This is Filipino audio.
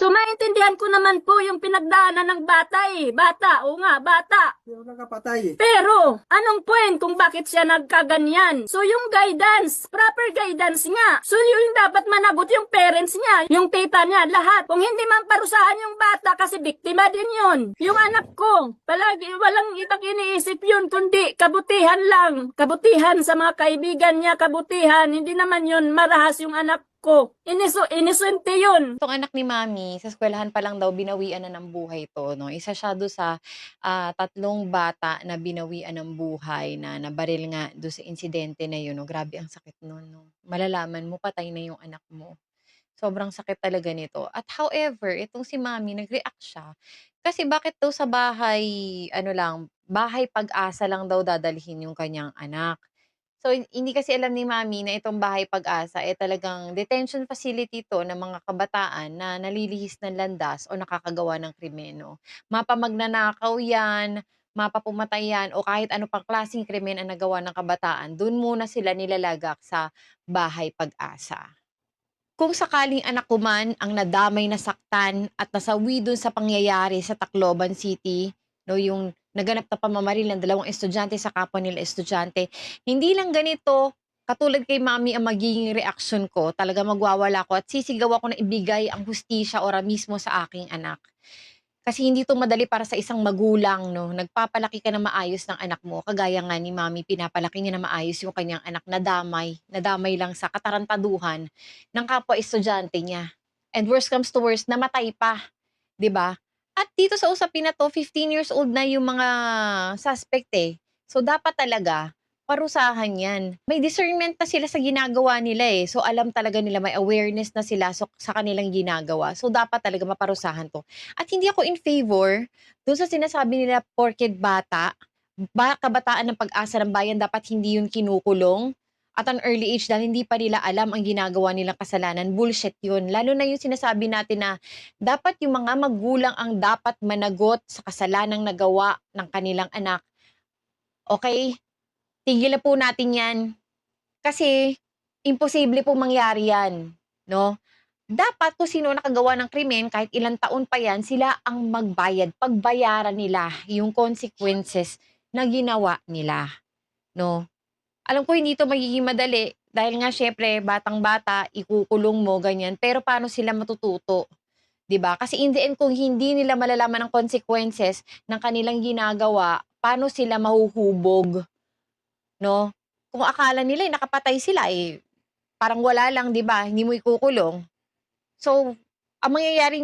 So maintindihan ko naman po yung pinagdaanan ng bata eh. Bata, oo nga, bata. Pero nakapatay. Pero, anong point kung bakit siya nagkaganyan? So yung guidance, proper guidance nga. So yung dapat managot yung parents niya, yung tita niya, lahat. Kung hindi man parusahan yung bata kasi biktima din yun. Yung anak ko, palagi walang ibang iniisip yun, kundi kabutihan lang. Kabutihan sa mga kaibigan niya, kabutihan. Hindi naman yun marahas yung anak ko. Iniswente yun. Itong anak ni Mami, sa eskwelahan pa lang daw binawian na ng buhay 'to 'no. Isa siya do'n sa, 3 bata na binawian ng buhay na nabaril nga do'n sa insidente na 'yun 'no. Grabe ang sakit no'n 'no. Malalaman mo patay na 'yung anak mo. Sobrang sakit talaga nito at however, itong si Mami nag-react siya, kasi bakit daw sa bahay ano lang, bahay Pag-asa lang daw dadalhin 'yung kanyang anak. So, hindi kasi alam ni Mami na itong Bahay Pag-asa, eh, talagang detention facility 'to ng mga kabataan na nalilihis ng landas o nakakagawa ng krimen 'no. Mapamagnanakaw 'yan, mapapumatay 'yan o kahit ano pang klaseng krimen ang nagawa ng kabataan, dun muna sila nilalagak sa Bahay Pag-asa. Kung sakaling anak ko man ang nadamay, nasaktan at nasawi dun sa pangyayari sa Tacloban City, no, yung naganap na pamamaril ng 2 estudyante sa kapwa nila estudyante, hindi lang ganito, katulad kay Mami ang magiging reaksyon ko, talaga magwawala ko at sisigaw ako na ibigay ang hustisya ora mismo sa aking anak. Kasi hindi 'to madali para sa isang magulang 'no, nagpapalaki ka ng maayos ng anak mo, kagaya nga ni Mami pinapalaki niya ng maayos yung kanyang anak, nadamay lang sa katarantaduhan ng kapwa estudyante niya. And worst comes to worst, namatay pa, 'di ba? At dito sa usapin na 'to, 15 years old na yung mga suspect, eh. So dapat talaga parusahan 'yan. May discernment na sila sa ginagawa nila, eh. So alam talaga nila, may awareness na sila sa kanilang ginagawa. So dapat talaga maparusahan 'to. At hindi ako in favor dun sa sinasabi nila porket bata, kabataan ng Pag-asa ng Bayan dapat hindi yun kinukulong at an early age dahil hindi pa nila alam ang ginagawa nilang kasalanan. Bullshit yun. Lalo na yung sinasabi natin na dapat yung mga magulang ang dapat managot sa kasalanang nagawa ng kanilang anak. Okay? Tigilan po natin 'yan. Kasi imposible pong mangyari 'yan, 'no? Dapat kung sino nakagawa ng krimen kahit ilang taon pa 'yan, sila ang magbayad, pagbayaran nila yung consequences na ginawa nila, 'no? Alam ko hindi 'to magiging madali dahil nga siyempre batang-bata, ikukulong mo, ganyan. Pero paano sila matututo, 'di ba? Kasi in the end kung hindi nila malalaman ang consequences ng kanilang ginagawa, paano sila mahuhubog, 'no? Kung akala nila, eh, nakapatay sila, eh, parang wala lang, 'di ba? Hindi mo ikukulong. So, ang mangyayari